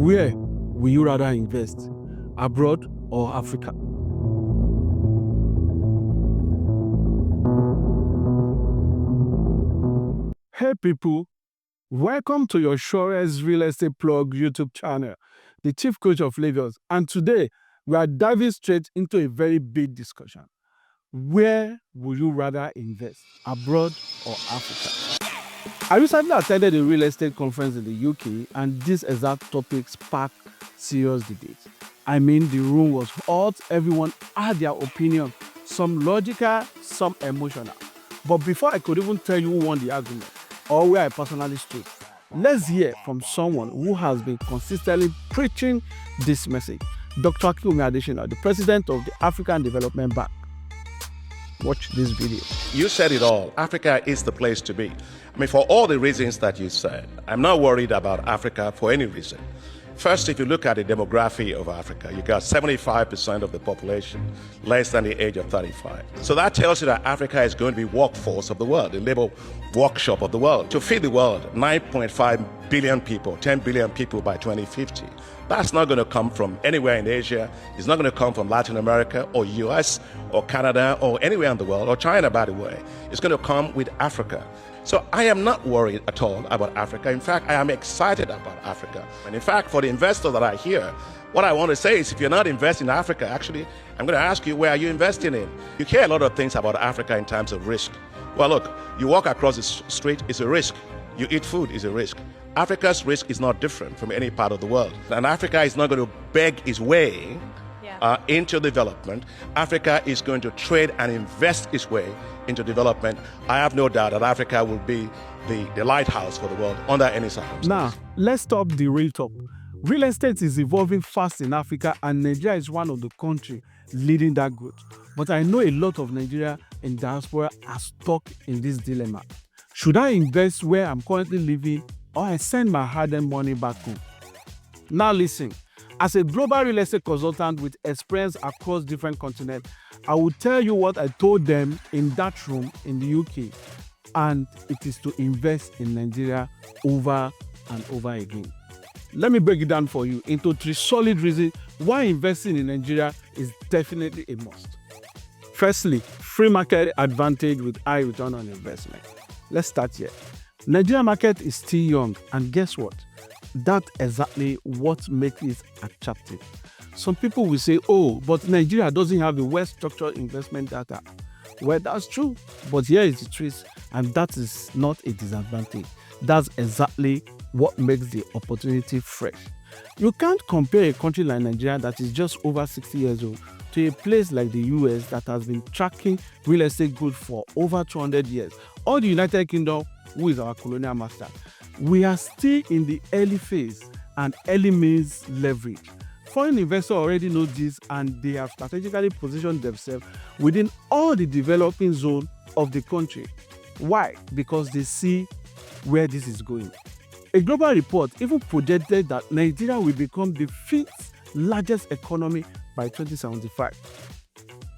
Where will you rather invest, abroad or Africa? Hey people, welcome to your SUREST Real Estate Plug YouTube channel, the Chief Coach of Lagos. And today, we are diving straight into a very big discussion. Where would you rather invest, abroad or Africa? I recently attended a real estate conference in the UK, and this exact topic sparked serious debate. I mean, the room was hot, everyone had their opinion, some logical, some emotional. But before I could even tell you who won the argument, or where I personally stood, let's hear from someone who has been consistently preaching this message, Dr. Akinwumi Adesina, the president of the African Development Bank. Watch this video. You said it all. Africa is the place to be. I mean, for all the reasons that you said, I'm not worried about Africa for any reason. First, if you look at the demography of Africa, you got 75% of the population less than the age of 35. So that tells you that Africa is going to be workforce of the world, the labor workshop of the world. To feed the world, 9.5 billion people, 10 billion people by 2050. That's not going to come from anywhere in Asia. It's not going to come from Latin America or US or Canada or anywhere in the world, or China, by the way. It's going to come with Africa. So I am not worried at all about Africa. In fact, I am excited about Africa. And in fact, for the investors that are here, what I want to say is if you're not investing in Africa, actually, I'm going to ask you, where are you investing in? You hear a lot of things about Africa in terms of risk. Well, look, you walk across the street, it's a risk. You eat food, it's a risk. Africa's risk is not different from any part of the world. And Africa is not going to beg its way into development. Africa is going to trade and invest its way into development. I have no doubt that Africa will be the lighthouse for the world under any circumstance. Now, let's stop the real talk. Real estate is evolving fast in Africa, and Nigeria is one of the countries leading that growth. But I know a lot of Nigeria in diaspora are stuck in this dilemma. Should I invest where I'm currently living, or I send my hard-earned money back home? Now listen, as a global real estate consultant with experience across different continents, I will tell you what I told them in that room in the UK, and it is to invest in Nigeria over and over again. Let me break it down for you into 3 solid reasons why investing in Nigeria is definitely a must. Firstly, free market advantage with high return on investment. Let's start here. Nigeria market is still young, and guess what? That's exactly what makes it attractive. Some people will say, oh, but Nigeria doesn't have a well-structured investment data. Well, that's true, but here is the truth, and that is not a disadvantage. That's exactly what makes the opportunity fresh. You can't compare a country like Nigeria that is just over 60 years old to a place like the US that has been tracking real estate growth for over 200 years, or the United Kingdom, who is our colonial master. We are still in the early phase, and early means leverage. Foreign investors already know this, and they have strategically positioned themselves within all the developing zone of the country. Why? Because they see where this is going. A global report even projected that Nigeria will become the 5th largest economy by 2075.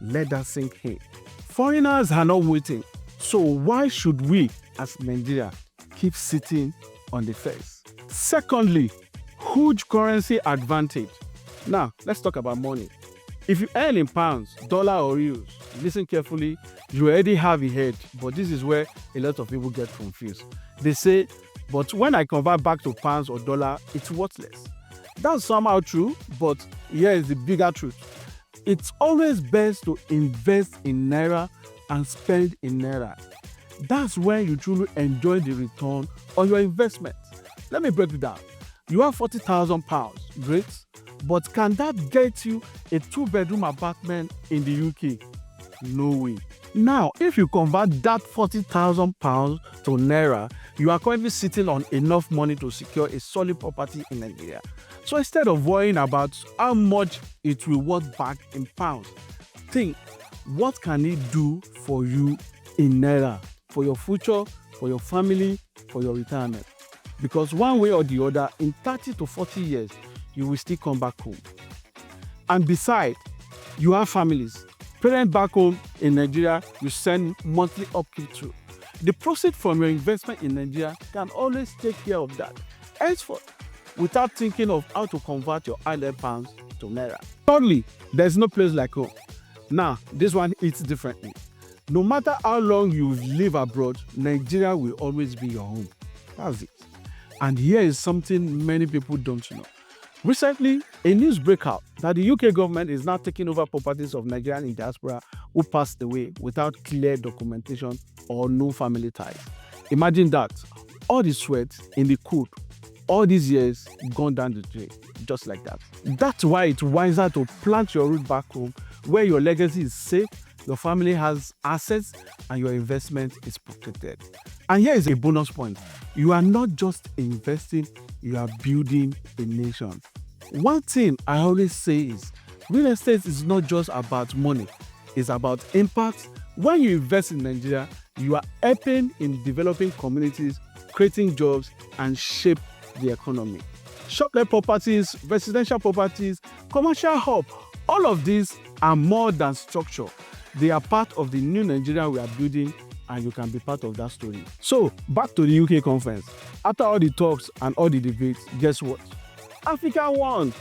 Let that sink in. Foreigners are not waiting, so why should we, as Nigeria, keep sitting on the fence? Secondly, huge currency advantage. Now, let's talk about money. If you earn in pounds, dollar or euros, listen carefully, you already have a hedge, but this is where a lot of people get confused. They say, but when I convert back to pounds or dollar, it's worthless. That's somehow true, but here is the bigger truth. It's always best to invest in Naira and spend in Naira. That's when you truly enjoy the return on your investment. Let me break it down. You have £40,000, great, but can that get you a 2-bedroom apartment in the UK? No way. Now, if you convert that £40,000 to Naira, you are currently sitting on enough money to secure a solid property in Nigeria. So instead of worrying about how much it will worth back in pounds, think, what can it do for you in Naira, for your future, for your family, for your retirement? Because one way or the other, in 30 to 40 years, you will still come back home. And besides, you have families. Parents back home in Nigeria, you send monthly upkeep to. The proceeds from your investment in Nigeria can always take care of that. Henceforth, without thinking of how to convert your hard-earned pounds to naira. Thirdly, there's no place like home. Now, this one hits differently. No matter how long you've lived abroad, Nigeria will always be your home. That's it. And here is something many people don't know. Recently, a news broke out that the UK government is now taking over properties of Nigerians in diaspora who passed away without clear documentation or no family ties. Imagine that. All the sweat in the cold, all these years gone down the drain, just like that. That's why it's wiser to plant your root back home where your legacy is safe, your family has assets, and your investment is protected. And here is a bonus point. You are not just investing, you are building a nation. One thing I always say is, real estate is not just about money, it's about impact. When you invest in Nigeria, you are helping in developing communities, creating jobs, and shape the economy. Shop-led properties, residential properties, commercial hub, all of these are more than structure. They are part of the new Nigeria we are building, and you can be part of that story. So, back to the UK conference. After all the talks and all the debates, guess what? Africa won,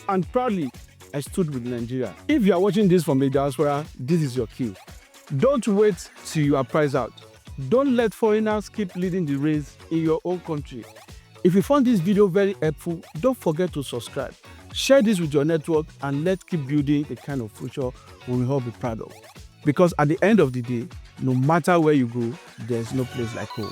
and proudly, I stood with Nigeria. If you are watching this from the diaspora, this is your cue. Don't wait till you are priced out. Don't let foreigners keep leading the race in your own country. If you found this video very helpful, don't forget to subscribe. Share this with your network, and let's keep building the kind of future we will all be proud of. Because at the end of the day, no matter where you go, there's no place like home.